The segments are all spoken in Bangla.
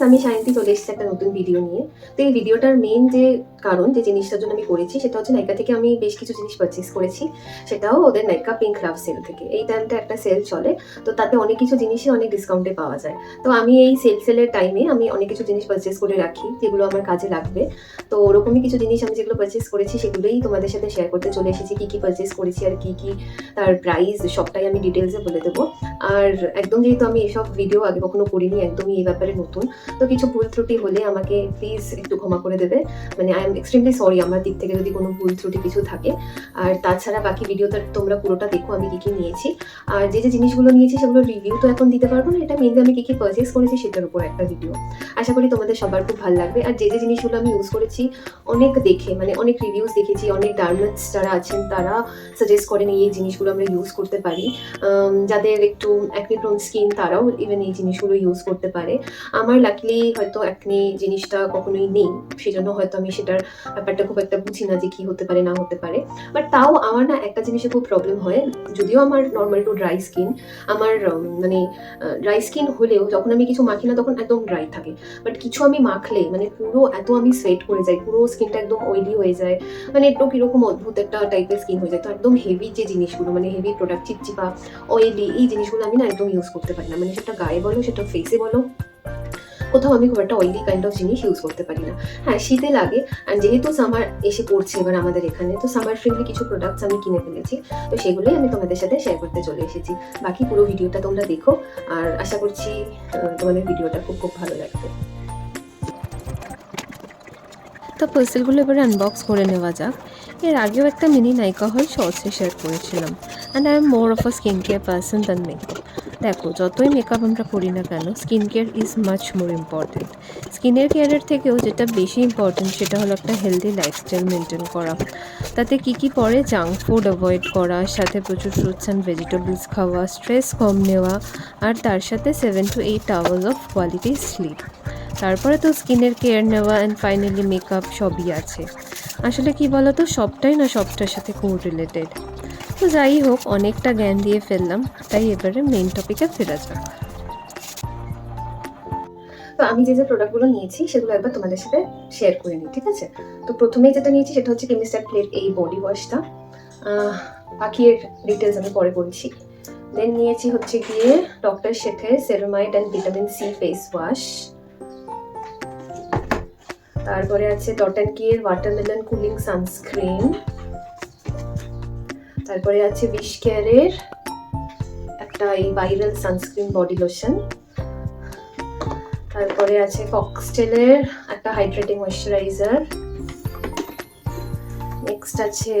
আমি সায়ন্তী চলে এসেছি একটা নতুন ভিডিও নিয়ে। তো এই ভিডিওটার মেইন যে কারণ, যে জিনিসটার জন্য আমি করেছি সেটা হচ্ছে নাইকা থেকে আমি বেশ কিছু জিনিস পারচেস করেছি। সেটাও ওদের নাইকা পিঙ্ক লাভ সেল থেকে। এই টাইমটা একটা সেল চলে, তো তাতে অনেক কিছু জিনিসই অনেক ডিসকাউন্টে পাওয়া যায়। তো আমি এই সেলের টাইমে আমি অনেক কিছু জিনিস পারচেস করে রাখি যেগুলো আমার কাজে লাগবে। তো ওরকমই কিছু জিনিস আমি যেগুলো পারচেস করেছি সেগুলোই তোমাদের সাথে শেয়ার করতে চলে এসেছি। কী কী পারচেস করেছি আর কী কী তার প্রাইস সবটাই আমি ডিটেলসে বলে দেবো। আর একদম যেহেতু আমি এসব ভিডিও আগে কখনো করিনি, একদমই এই ব্যাপারে নতুন, তো কিছু ভুল ত্রুটি হলে আমাকে প্লিজ একটু ক্ষমা করে দেবে। মানে আই এম এক্সট্রিমলি সরি আমার দিক থেকে যদি কোনো ভুল ত্রুটি কিছু থাকে। আর তাছাড়া বাকি ভিডিওটা তোমরা পুরোটা দেখো আমি কী কী নিয়েছি। আর যে যে জিনিসগুলো নিয়েছি সেগুলো রিভিউ তো এখন দিতে পারবো না, এটা মেনলি আমি কী কী পারচেস করেছি সেটার উপর একটা ভিডিও। আশা করি তোমাদের সবার খুব ভালো লাগবে। আর যে যে জিনিসগুলো আমি ইউজ করেছি অনেক দেখে, মানে অনেক রিভিউজ দেখেছি, অনেক ডার্মেটস যারা আছেন তারা সাজেস্ট করেন এই জিনিসগুলো আমরা ইউজ করতে পারি। যাদের একটু অ্যাকনি প্রোন স্কিন তারাও ইভেন এই জিনিসগুলো ইউজ করতে পারে। আমার লাকিলি হয়তো অ্যাকনি জিনিসটা কখনোই নেই, সেজন্য হয়তো আমি সেটার ব্যাপারটা খুব একটা বুঝি না যে কী হতে পারে না হতে পারে। বাট তাও আমার না একটা জিনিসে খুব প্রবলেম হয়, যদিও আমার নর্মাল একটু ড্রাই স্কিন, আমার মানে ড্রাই স্কিন হলেও যখন আমি কিছু মাখি না তখন একদম ড্রাই থাকে। বাট কিছু আমি মাখলে মানে পুরো এত আমি সোয়েট করে যাই, পুরো স্কিনটা একদম অয়েলি হয়ে যায়, মানে একটু কীরকম অদ্ভুত একটা টাইপের স্কিন হয়ে যায়। তো একদম হেভি যে জিনিসগুলো, মানে হেভি প্রোডাক্ট, চিপচিপা অয়েলি, এই জিনিসগুলো আমি না একদম ইউজ করতে পারি না। মানে সেটা গায়ে বলো, সেটা ফেসে বলো, কোথাও আমি খুব একটা অয়েলি কাইন্ড অফ জিনিস ইউজ করতে পারি না। হ্যাঁ, শীতে লাগে। আর যেহেতু সামার এসে পড়ছে এবার আমাদের এখানে, তো সামার ফ্রেন্ডলি কিছু প্রোডাক্টস আমি কিনে ফেলেছি। তো সেগুলোই আমি তোমাদের সাথে শেয়ার করতে চলে এসেছি। বাকি পুরো ভিডিওটা তোমরা দেখো, আর আশা করছি তোমাদের ভিডিওটা খুব খুব ভালো লাগবে। তো পার্সেলগুলো এবারে আনবক্স করে নেওয়া যাক। এর আগেও একটা মিনি নাইকা হল শর্টসে শেয়ার করেছিলাম। And I am more of a skin care person than makeup. দেখো, যতই মেকআপ আমরা করি না কেন, skin care is much more important. স্কিনের কেয়ারের থেকেও যেটা বেশি ইম্পর্টেন্ট সেটা হলো একটা হেলদি লাইফস্টাইল মেনটেন করা। তাতে কী কী পড়ে? জাঙ্ক ফুড অ্যাভয়েড করা, সাথে প্রচুর ফ্রুটস অ্যান্ড ভেজিটেবলস খাওয়া, স্ট্রেস কম নেওয়া, আর তার সাথে 7 to 8 hours of quality sleep. তারপরে তো স্কিনের কেয়ার নেওয়া অ্যান্ড ফাইনালি মেকআপ সবই আছে। আসলে কি বলো তো, সবটাই না সবটার সাথে কোরিলেটেড। তো যাই হোক, অনেকটা জ্ঞান দিয়ে ফেললাম, তাই এবারে মেইন টপিকে ফেরা যাক। তো আমি যে যে প্রোডাক্টগুলো নিয়েছি সেগুলো একবার তোমাদের সাথে শেয়ার করে নিই, ঠিক আছে? তো প্রথমেই যেটা নিয়েছি সেটা হচ্ছে কেমিস্টার প্লেট এই বডি ওয়াশটা। বাকি এর ডিটেলস আমি পরে বলছি। দেন নিয়েছি হচ্ছে গিয়ে ডক্টর শেথের ceramide and vitamin C face wash. তারপরে আছে ডট অ্যান্ড কির ওয়াটারমেলন কুলিং সানস্ক্রিন। তারপরে আছে উইশ কেয়ারের একটা এই ভাইরাল সানস্ক্রিন বডি লোশন। তারপরে আছে ফক্সটেলের একটা হাইড্রেটিং ময়শ্চারাইজার। নেক্সট আছে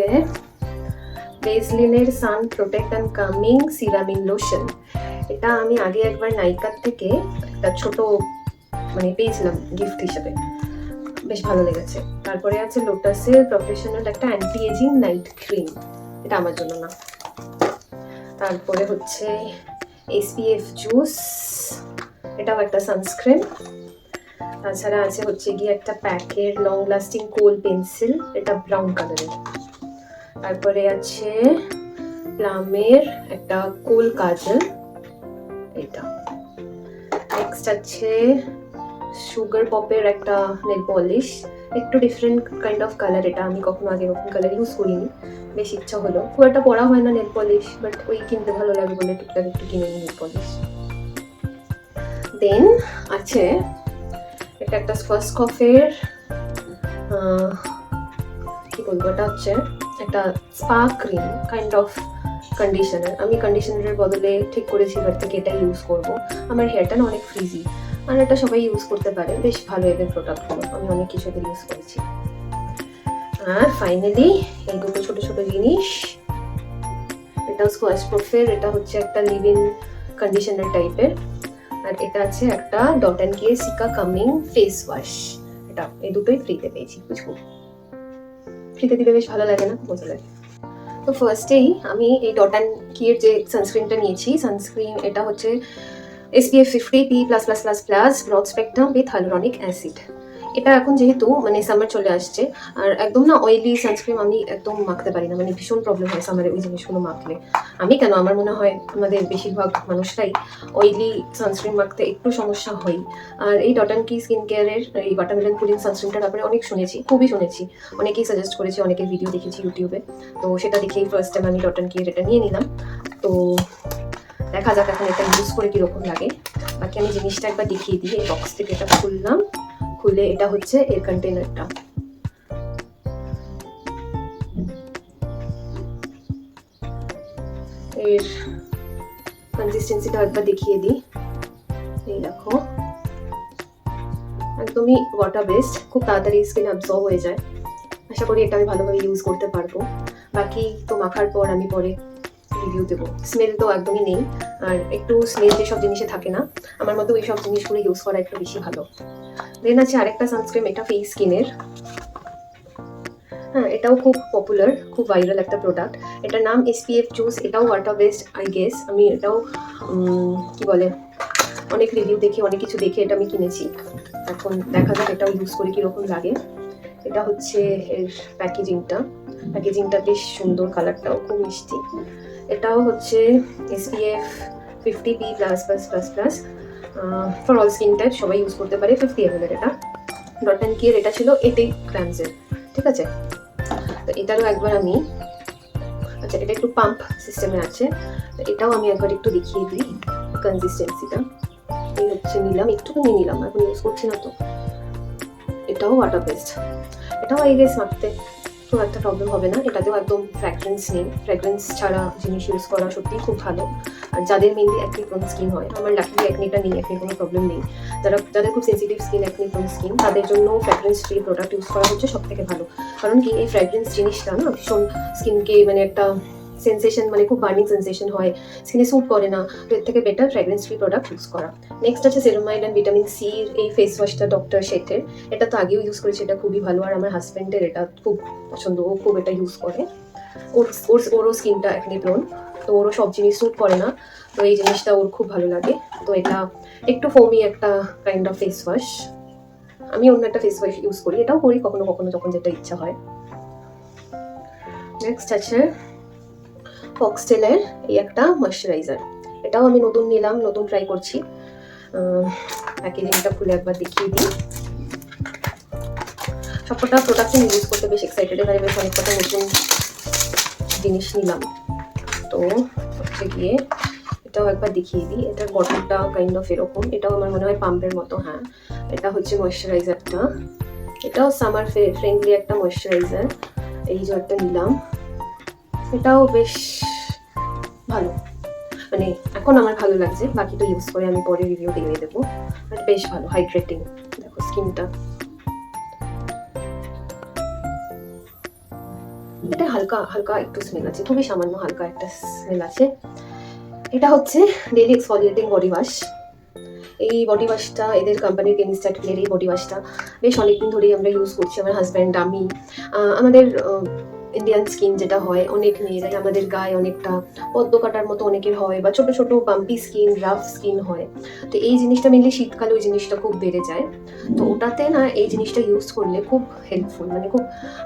ভেজলিনের সান প্রোটেক্ট অ্যান্ড কামিং সিরামিন লোশন। এটা আমি আগে একবার নাইকার থেকে একটা ছোট মানে পেয়েছিলাম গিফট হিসেবে, বেশ ভালো লেগেছে। তারপরে আছে লোটাসের প্রফেশনাল একটা অ্যান্টি এজিং নাইট ক্রিম, এটা আমার জন্য না। তারপরে হচ্ছে এসপিএফ জুস, এটাও একটা সানস্ক্রিন। তাছাড়া আছে হচ্ছে গিয়ে একটা প্যাকের লং লাস্টিং কোল পেন্সিল, এটা ব্রাউন কালারের। তারপরে আছে প্লামের একটা কোল কাজল, এটা। নেক্সট আছে সুগার পপের একটা নেল পলিশ, একটু ডিফারেন্ট কাইন্ড অফ কালার। এটা আমি কখনো আগে এরকম কালার ইউজ করিনি, বেশ ইচ্ছা হলো। খুব একটা পড়া হয় না নেল পলিশ, বাট ওই কিনতে ভালো লাগে বলে টুকটাক একটু কিনে নিই নেল পলিশ। দেন আছে এটা একটা স্কফের কি বলবো, এটা হচ্ছে একটা spa cream kind of conditioner. আমি কন্ডিশনারের বদলে ঠিক করেছি এবার থেকে এটা ইউজ করব। আমার হেয়ারটা না অনেক ফ্রিজি, আর এটা সবাই ইউজ করতে পারে, বেশ ভালো এদের প্রোডাক্টগুলো, আমি অনেক কিছু এদের ইউজ করেছি। আর ফাইনালি এই দুটো ছোট ছোট জিনিস, এটা স্কোয়াশ প্রফের, এটা হচ্ছে একটা লিভ ইন কন্ডিশনার টাইপের, আর এটা আছে একটা dot and K seeker coming face wash. এটা এই দুটোই ফ্রিতে পেয়েছি, বুঝবো ফ্রিতে দিলে বেশ ভালো লাগে না, মজা লাগে। তো ফার্স্টেই আমি এই ডট অ্যান্ড কির যে সানস্ক্রিনটা নিয়েছি, সানস্ক্রিন এটা হচ্ছে SPF 50 PA++++ broad spectrum with hyaluronic acid. এটা এখন যেহেতু মানে সামার চলে আসছে, আর একদম না অয়েলি সানস্ক্রিন আমি একদম মাখতে পারি না, মানে ভীষণ প্রবলেম হয় সামারে ওই জিনিসগুলো মাখলে। আমি কেন, আমার মনে হয় আমাদের বেশিরভাগ মানুষরাই অয়েলি সানস্ক্রিন মাখতে একটু সমস্যা হয়। আর এই ডট অ্যান্ড কি স্কিন কেয়ারের এই ওয়াটারমেলন কুলিং সানস্ক্রিনটার ব্যাপারে অনেক শুনেছি, খুবই শুনেছি, অনেকেই সাজেস্ট করেছে, অনেকের ভিডিও দেখেছি ইউটিউবে। তো সেটা দেখেই ফার্স্ট টাইম আমি ডট অ্যান্ড কি এটা নিয়ে নিলাম। তো দেখা যাক এখন এটা ইউজ করে কীরকম লাগে। বাকি আমি জিনিসটা একবার দেখিয়ে দিই। এই বক্স থেকে এটা খুললাম, খুলে এটা হচ্ছে এর কন্টেনারটা। এর কনসিস্টেন্সিটা একবার দেখিয়ে দিই। এই দেখো, একদমই ওয়াটার বেসড, খুব তাড়াতাড়ি স্কিন অ্যাবজর্ব হয়ে যায়। আশা করি এটা আমি ভালোভাবে ইউজ করতে পারবো। বাকি তো মাখার পর আমি পরে রিভিউ দেবো। স্মেল তো একদমই নেই, আর একটু স্মেল যেসব জিনিসে থাকে না, আমার মতো ওই সব জিনিসগুলো ইউজ করা একটু বেশি ভালো। দেন আছে আরেকটা সানস্ক্রিন, এটা ফেস স্কিনের। হ্যাঁ, এটাও খুব পপুলার, খুব ভাইরাল একটা প্রোডাক্ট। এটার নাম SPF জুস। এটাও ওয়াটার বেসড আই গেস। আমি এটাও কি বলে অনেক রিভিউ দেখে, অনেক কিছু দেখে এটা আমি কিনেছি। এখন দেখা যাক এটাও ইউজ করে কীরকম লাগে। এটা হচ্ছে এর প্যাকেজিংটা বেশ সুন্দর, কালারটাও খুব মিষ্টি। এটাও হচ্ছে SPF 50PA++++ for all skin type, সবাই ইউজ করতে পারে। 50 ml এটা। ডট অ্যান্ড কি এর এটা ছিল 80 গ্রামসের, ঠিক আছে। তো এটারও একবার আমি, আচ্ছা এটা একটু পাম্প সিস্টেমে আছে, এটাও আমি একবার একটু দেখিয়ে দিই কনসিস্টেন্সিটা। এই হচ্ছে নিলাম, একটুখানি নিলাম, এখন ইউজ করছি না তো। এটাও ওয়াটার বেসড। এটাও আই গেস মাখতে খুব একটা প্রবলেম হবে না। এটাতেও একদম ফ্র্যাগ্রেন্স নেই, ফ্র্যাগ্রেন্স ছাড়া জিনিস ইউজ করা সত্যিই খুব ভালো। আর যাদের মেনলি অ্যাকনি প্রোন স্কিন হয়, আমার লাকিলি অ্যাকনিটা নেই, অ্যাকনির কোনো প্রবলেম নেই। যাদের খুব sensitive skin, acne prone skin, তাদের জন্য ফ্র্যাগ্রেন্স ফ্রি প্রোডাক্ট ইউজ করা হচ্ছে সব থেকে ভালো। কারণ কি এই ফ্র্যাগ্রেন্স জিনিসটা না ভীষণ স্কিনকে মানে একটা সেন্সেশন, মানে খুব বার্নিং সেন্সেশন হয়, স্কিনে স্যুট করে না। তো এর থেকে better fragrance free product use করা। নেক্সট আছে সেরামাইড অ্যান্ড ভিটামিন সি এই ফেস ওয়াশটা ডক্টর শেথের। এটা তো আগেও ইউজ করেছি, এটা খুবই ভালো। আর আমার হাজব্যান্ডের এটা খুব পছন্দ, ও খুব এটা ইউজ করে। ওরও স্কিনটা অ্যাকনি প্রোন, তো ওরও সব জিনিস স্যুট করে না, তো এই জিনিসটা ওর খুব ভালো লাগে। তো এটা একটু ফোমি একটা কাইন্ড অফ ফেস ওয়াশ। আমি অন্য একটা ফেস ওয়াশ ইউজ করি, এটাও করি কখনো কখনো যখন যেটা ইচ্ছা হয়। নেক্সট আছে ফক্সটেলের এই একটা ময়শ্চারাইজার। এটাও আমি নতুন নিলাম, নতুন ট্রাই করছি। প্যাকেজিংটা খুলে একবার দেখিয়ে দিই। সবকটা প্রোডাক্ট আমি ইউজ করতে বেশ এক্সাইটেড, এবারে বেশ অনেক কটা নতুন জিনিস নিলাম। তো হচ্ছে গিয়ে এটাও একবার দেখিয়ে দিই। এটার বটলটা কাইন্ড অফ এরকম, এটাও আমার মনে হয় পাম্পের মতো। হ্যাঁ, এটা হচ্ছে ময়শ্চারাইজারটা, এটাও সামার ফ্রেন্ডলি একটা ময়শ্চারাইজার। এই যে একটা নিলাম, এটাও বেশ ভালো, মানে এখন আমার ভালো লাগছে। বাকি তো ইউজ করে আমি পরে রিভিউ দিয়ে দেবো। বাট বেশ ভালো, হাইড্রেটিং। দেখো স্কিনটা, এটা হালকা হালকা একটু স্মেল আছে, খুবই সামান্য হালকা একটা স্মেল আছে। এটা হচ্ছে ডেইলি এক্সফোলিয়েটিং বডি ওয়াশ। এই বডি ওয়াশটা এদের কোম্পানির কেমিস্ট্যাটকের এই বডি ওয়াশটা বেশ অনেকদিন ধরেই আমরা ইউজ করছি, আমার হাজব্যান্ড, আমি। আমাদের ইন্ডিয়ান স্কিন যেটা হয়, অনেক মেয়েরাই আমাদের গায়ে অনেকটা পদ্ম কাটার মতো অনেকের হয়, বা ছোটো ছোটো বাম্পি স্কিন, রাফ স্কিন হয়। তো এই জিনিসটা মেনলি শীতকালে ওই জিনিসটা খুব বেড়ে যায়। তো ওটাতে না এই জিনিসটা ইউজ করলে খুব হেল্পফুল, মানে খুব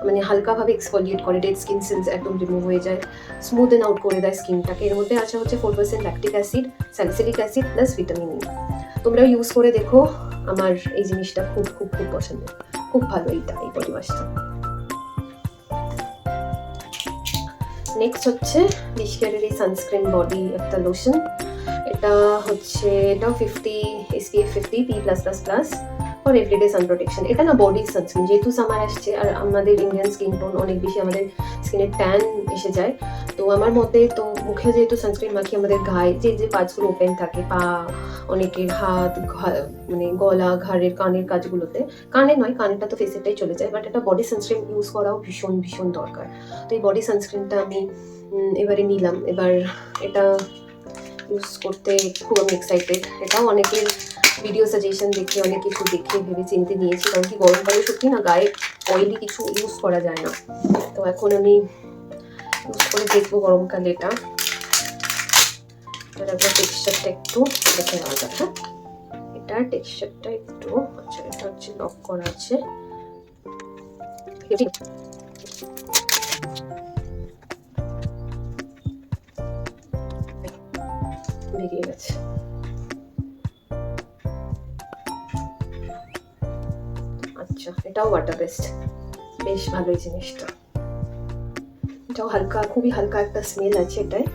মানে হালকাভাবে এক্সফোলিয়েট করে, ডেড স্কিন সেলস একদম রিমুভ হয়ে যায়, স্মুথেন আউট করে দেয় স্কিনটাকে। এর মধ্যে আছে হচ্ছে 4% lactic acid, salicylic acid plus vitamin E. তোমরাও ইউজ করে দেখো, আমার এই জিনিসটা খুব খুব খুব পছন্দের, খুব ভালো এইটা, এই বডি ওয়াশটা। নেক্সট হচ্ছে ডিশকেয়ারের এই সানস্ক্রিন বডি একটা লোশন। এটা হচ্ছে, এটাও 50 SPF 50P+++ for everyday sun protection. এটা না বডি সানস্ক্রিন, যেহেতু সামার আসছে আর আমাদের ইন্ডিয়ান স্কিন টোন অনেক বেশি, আমাদের স্কিনে ট্যান এসে যায়। তো আমার মতে তো মুখে যেহেতু সানস্ক্রিন মাখি, আমাদের গায়ে যে যে পার্টসগুলো ওপেন থাকে, পা, অনেকের হাত, মানে গলা, ঘাড়ের, কানের কাজগুলোতে, কানে নয়, কানেরটা তো ফেসেরটাই চলে যায়, বাট এটা বডি সানস্ক্রিন ইউজ করাও ভীষণ ভীষণ দরকার। তো এই বডি সানস্ক্রিনটা আমি এবারে নিলাম। এবার এটা ইউজ করতে খুব আমি এক্সাইটেড। এটাও অনেকের ভিডিও সাজেশন দেখে, অনেক কিছু দেখে ভেবে চিনতে নিয়েছি, কারণ কি গরমকালে সত্যি না গায়ে অয়েলি কিছু ইউজ করা যায় না। তো এখন আমি ইউজ করে দেখবো গরমকালে এটা। একবার টেক্সচারটা একটু দেখে নেওয়া যাক। হ্যাঁ, এটার টেক্সচারটা একটু, আচ্ছা এটা হচ্ছে লক করা আছে, বেরিয়ে গেছে। আচ্ছা এটাও ওয়াটার বেসড, বেশ ভালোই জিনিসটা। এটাও হালকা, খুবই হালকা একটা স্মেল আছে এটায়।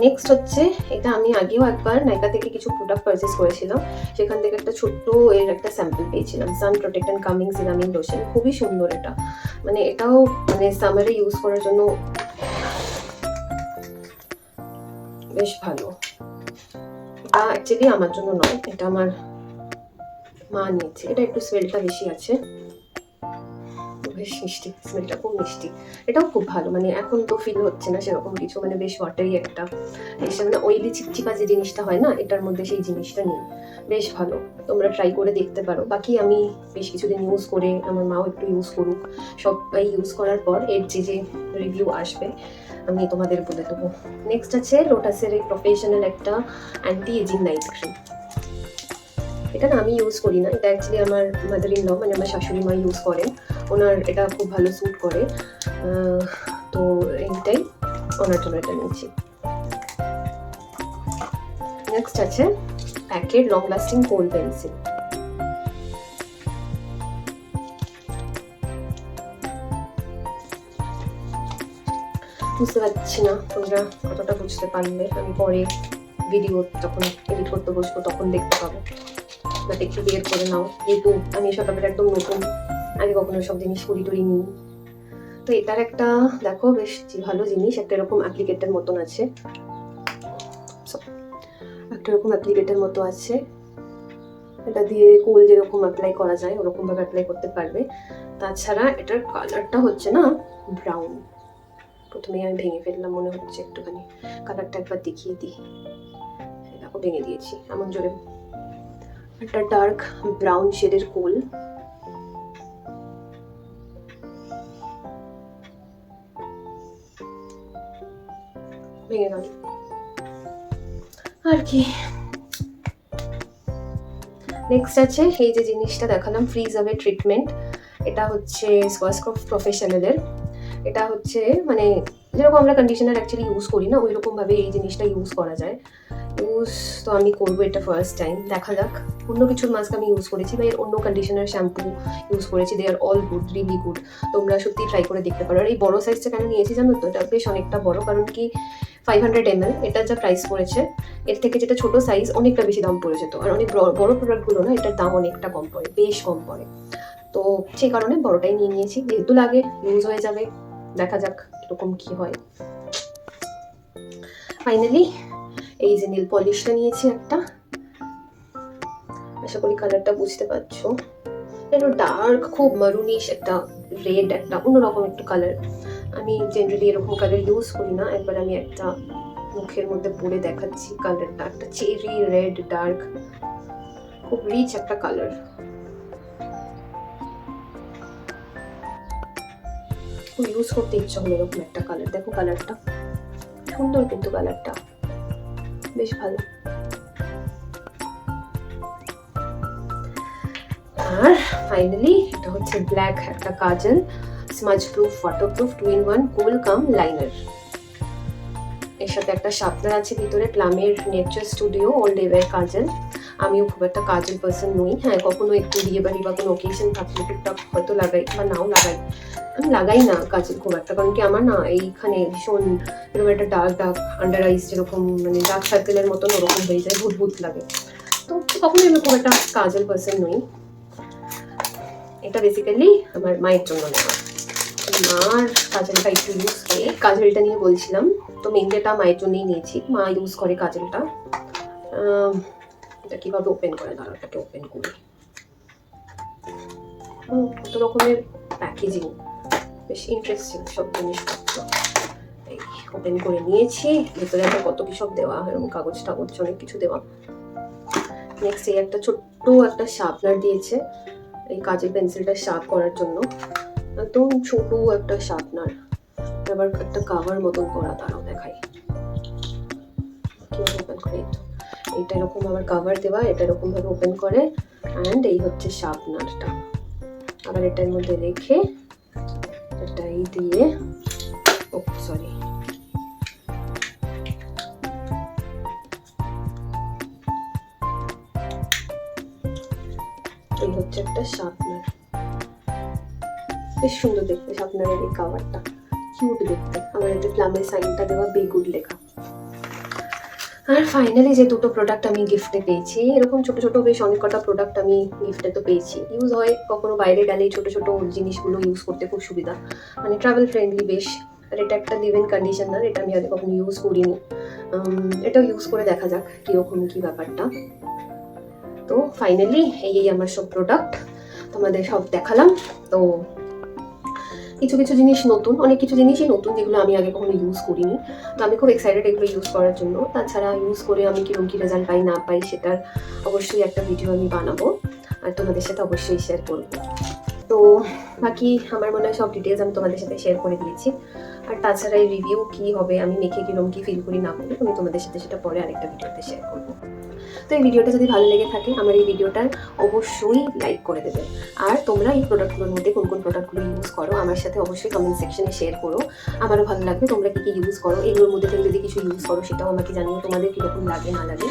নেক্সট হচ্ছে, এটা আমি আগেও একবার নাইকা থেকে কিছু প্রোডাক্ট পারচেস করেছিলাম, সেখান থেকে একটা ছোট্ট এর একটা স্যাম্পল পেয়েছিলাম, sun protect and calming ceramide lotion. খুবই সুন্দর এটা, মানে এটাও মানে সামারে ইউজ করার জন্য বেশ ভালো। এটা অ্যাকচুয়ালি আমার জন্য নয়, এটা আমার মা নিয়েছে। এটা একটু স্মেলটা বেশি আছে, বেশ মিষ্টি, স্মেলটা খুব মিষ্টি। এটাও খুব ভালো, মানে এখন তো ফিল হচ্ছে না সেরকম কিছু, মানে বেশ ওয়াটারি একটা, বেশ মানে অয়েলি চিপচিপা যে জিনিসটা হয় না, এটার মধ্যে সেই জিনিসটা নেই, বেশ ভালো। তোমরা ট্রাই করে দেখতে পারো। বাকি আমি বেশ কিছুদিন ইউজ করে, আমার মাও একটু ইউজ করুক, সবাই ইউজ করার পর এর যে রিভিউ আসবে আমি তোমাদের বলে দেবো। নেক্সট আছে লোটাসের এই প্রফেশনাল একটা অ্যান্টি এজিং নাইট ক্রিম। এটা না আমি ইউজ করি না, এটা অ্যাকচুয়ালি আমার মাদার ইন ল, মানে আমার শাশুড়ি মা ইউজ করেন, ওনার এটা খুব ভালো স্যুট করে, তো এইটাই ওনার জন্য এটা নিয়েছি। নেক্সট আছে প্যাকেট লং লাস্টিং কোল পেন্সিল। বুঝতে পারছি না তোমরা কতটা বুঝতে পারলে, আমি পরে ভিডিও যখন এডিট করতে বসবো তখন দেখতে পাবো, বাট একটু বের করে নাও, যেহেতু আমি এসব ব্যাপারে একদম নতুন, আগে কখনো সব জিনিস করি টরি নিই। তো এটার একটা দেখো বেশ ভালো জিনিস, একটা এরকম অ্যাপ্লিকেটের মতন আছে, একটা এরকম অ্যাপ্লিকেটের মতো আছে, এটা দিয়ে কোল যেরকম অ্যাপ্লাই করা যায় ওরকম ভাবে অ্যাপ্লাই করতে পারবে। তাছাড়া এটার কালারটা হচ্ছে না ব্রাউন, প্রথমে আমি ভেঙে ফেললাম মনে হচ্ছে একটুখানি, কালারটা একবার দেখিয়ে দিই, দেখো ভেঙে দিয়েছি এমন জোরে। একটা ডার্ক ব্রাউন শেডের কোল, ভেঙে গেল আর কি। নেক্সট আছে এই যে জিনিসটা দেখালাম, ফ্রিজ অ্যাওয়ে ট্রিটমেন্ট। এটা হচ্ছে সোয়াসকফ প্রফেশনালের, এটা হচ্ছে মানে যেরকম আমরা কন্ডিশনার অ্যাকচুয়ালি ইউজ করি না, ওই রকমভাবে এই জিনিসটা ইউজ করা যায়। ইউজ তো আমি করবো এটা ফার্স্ট টাইম, দেখা যাক। অন্য কিছুর মাস্ক আমি ইউজ করেছি বা এর অন্য কন্ডিশনার শ্যাম্পু ইউজ করেছি, দে আর অল গুড, রিলি গুড। তোমরা সত্যি ট্রাই করে দেখতে পারো। আর এই বড় সাইজটা কেন নিয়েছি জানো তো, এটা বেশ অনেকটা বড়, কারণ কি 500 ml এটা যা প্রাইস পড়েছে, এর থেকে যেটা ছোট সাইজ অনেকটা বেশি দাম পড়ে যেত। আর অনেক বড় প্রোডাক্টগুলো না এটার দাম অনেকটা কম পড়ে, বেশ কম পড়ে, তো সেই কারণে বড়টাই নিয়ে নিয়েছি, যেহেতু লাগে ইউজ হয়ে যাবে, দেখা যাক কিরকম কি হয়। ফাইনালি এই যে নীল পলিশটা নিয়েছি একটা, আশা করি কালারটা বুঝতে পারছো, এটা ডার্ক খুব মারুনিশ একটা রেড, একটা অন্যরকম একটু কালার। আমি জেনারেলি এরকম কালার ইউজ করি না, একবার আমি একটা মুখের মধ্যে পরে দেখাচ্ছি। কালারটা একটা চেরি রেড ডার্ক, খুব রিচ একটা কালার, খুব ইউজ করতে ইচ্ছা হলো এরকম একটা কালার। দেখো কালারটা সুন্দর, কিন্তু কালারটা বেশ ভালো। আর ফাইনালি এটা হচ্ছে ব্ল্যাক একটা kajal, smudge proof, waterproof, 2-in-1 kohl cum liner. এর সাথে একটা শার্পনার আছে ভিতরে, প্লামের nature studio all day wear kajal. আমিও খুব একটা কাজল পার্সন নই, হ্যাঁ কখনো একটু বিয়ে বাড়ি বা কোনো অকেশন থাকলে টুকটাক হয়তো লাগাই বা নাও লাগাই। আমি লাগাই না কাজল খুব একটা, কারণ কি আমার না এইখানে ভীষণ এরকম একটা ডার্ক ডার্ক আন্ডার আইস, যেরকম মানে ডার্ক সার্কেলের মতন ওরকম হয়ে যায়, ভূত ভূত লাগে, তো কখনোই আমি খুব একটা কাজল পার্সন নই। এটা বেসিক্যালি আমার মায়ের জন্য নেওয়া, মার কাজলটা একটু ইউজ করে। কাজলটা নিয়ে বলছিলাম, তো মেনলি এটা মায়ের জন্যই নিয়েছি, মা ইউজ করে কাজলটা। এটা কিভাবে ওপেন করে, দাঁড়াও এটাকে ওপেন করি। কত রকমের প্যাকেজিং, বেশ ইন্টারেস্টিং সব জিনিসপত্র। এই ওপেন করে নিয়েছি, ভেতরে একটা কত কি সব দেওয়া, এরকম কাগজ টাগজ অনেক কিছু দেওয়া। নেক্সট এই একটা ছোট্ট একটা শার্পনার দিয়েছে, এই কাজের পেন্সিলটা শার্প করার জন্য, একদম ছোট একটা শার্পনার, আবার একটা কাভার মতন করা, দাঁড়াও দেখাই কিভাবে ওপেন করে। এটা এরকম আবার কভার দেওয়া, এটা এরকম ভাবে ওপেন করে, অ্যান্ড এই হচ্ছে শার্পনারটা। আবার এটার মধ্যে রেখে এটাই দিয়ে, ও সরি, এই হচ্ছে একটা শার্পনার। বেশ সুন্দর দেখতে শার্পনারের এই কাভারটা, কিউট দেখতে। আমার এতে প্লামের সাইনটা দেওয়া, বি গুড লেখা। আর ফাইনালি যে দুটো প্রোডাক্ট আমি গিফটে পেয়েছি, এরকম ছোট ছোট বেশ অনেক কটা প্রোডাক্ট আমি গিফটে তো পেয়েছি। ইউজ হয়, কখনো বাইরে গেলে ছোট ছোট জিনিসগুলো ইউজ করতে খুব সুবিধা, মানে ট্রাভেল ফ্রেন্ডলি বেশ। আর এটা একটা লিভ ইন কন্ডিশনার, এটা আমি আগে কখনো ইউজ করিনি। এটাও ইউজ করে দেখা যাক কীরকম কী ব্যাপারটা। তো ফাইনালি এই আমার সব প্রোডাক্ট তোমাদের সব দেখালাম। তো কিছু কিছু জিনিস নতুন, অনেক কিছু জিনিসই নতুন যেগুলো আমি আগে কখনো ইউজ করিনি। তো আমি খুব এক্সাইটেড এগুলো ইউজ করার জন্য। তাছাড়া ইউজ করে আমি কীরকম কী রেজাল্ট পাই না পাই সেটার অবশ্যই একটা ভিডিও আমি বানাবো আর তোমাদের সাথে অবশ্যই শেয়ার করবো। তো বাকি আমার মনে হয় সব ডিটেলস আমি তোমাদের সাথে শেয়ার করে দিয়েছি। আর তাছাড়া এই রিভিউ কী হবে, আমি মেখে কীরকম কী ফিল করি না করি, আমি তোমাদের সাথে সেটা পরে আরেকটা ভিডিওতে শেয়ার করবো। তো এই ভিডিওটা যদি ভালো লেগে থাকে আমার এই ভিডিওটার অবশ্যই লাইক করে দেবে। আর তোমরা এই প্রোডাক্টগুলোর মধ্যে কোন কোন প্রোডাক্টগুলো ইউজ করো আমার সাথে অবশ্যই কমেন্ট সেকশনে শেয়ার করো। আমারও ভালো লাগবে তোমরা কী কী ইউজ করো। এগুলোর মধ্যে থেকে যদি কিছু ইউজ করো সেটাও আমাকে জানিও তোমাদের কীরকম লাগে না লাগে।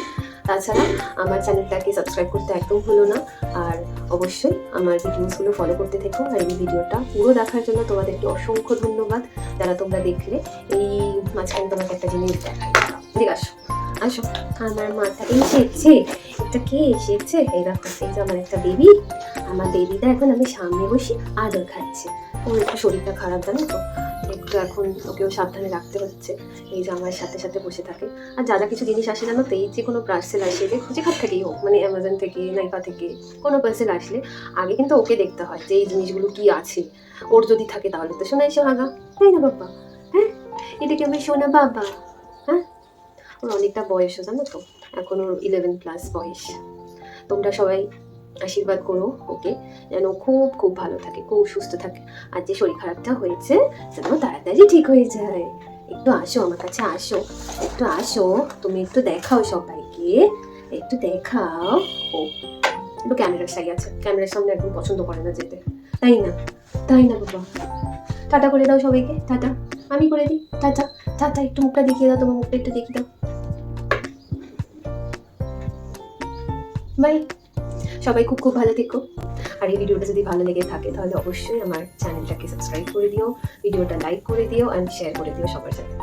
তাছাড়া আমার চ্যানেলটাকে সাবস্ক্রাইব করতে একদম ভুলো না। আর অবশ্যই আমার ভিডিওসগুলো ফলো করতে থেকো। আর এই ভিডিওটা পুরো দেখার জন্য তোমাদেরকে অসংখ্য ধন্যবাদ। যারা তোমরা দেখলে, এই মাঝখানে তোমাকে একটা জিনিস দেখাই, ঠিক আসো আসো। আমার মাথা এসেছে, এটা কে এসেছে? এই দেখো, এই যে আমার একটা বেবি। আমার বেবিটা এখন আমি সামনে বসে আদর খাচ্ছে। ওর একটু শরীরটা খারাপ, জানো তো, একটু এখন ওকেও সাবধানে রাখতে হচ্ছে। এই যে আমার সাথে সাথে বসে থাকে। আর যা যা কিছু জিনিস আসে জানো তো, এই যে কোনো পার্সেল আসে, যে যেখান থেকেই হোক, মানে অ্যামাজন থেকে, নাইকা থেকে কোনো পার্সেল আসলে আগে কিন্তু ওকে দেখতে হয় যে এই জিনিসগুলো কি আছে। ওর যদি থাকে তাহলে তো শোনাই সোহাগা, তাই না বাবা? হ্যাঁ, এটাকে আমি শোনা বাবা। হ্যাঁ, ওর অনেকটা বয়সও জানো তো, এখন ওর 11+ বয়স। তোমরা সবাই আশীর্বাদ করো ওকে, যেন খুব খুব ভালো থাকে, খুব সুস্থ থাকে। আর যে শরীর খারাপটা হয়েছে যেন তাড়াতাড়ি ঠিক হয়ে যায়। একটু আসো আমার কাছে, আসো, একটু আসো, তুমি একটু দেখাও সবাইকে, একটু দেখাও। ও একটু ক্যামেরার সাই আছে, ক্যামেরার সামনে একদম পছন্দ করে না যেতে, তাই না? তাই না বাবা? টাটা করে দাও সবাইকে, টাটা। আমি করে দিই টাটা। টাটা, একটু মুখটা দেখিয়ে দাও, তোমার মুখটা একটু দেখিয়ে দাও। বাই। সবাই খুব খুব ভালো থেকো। আর এই ভিডিওটা যদি ভালো লেগে থাকে তাহলে অবশ্যই আমার চ্যানেলটাকে সাবস্ক্রাইব করে দিও, ভিডিওটা লাইক করে দিও অ্যান্ড শেয়ার করে দিও সবার সাথে।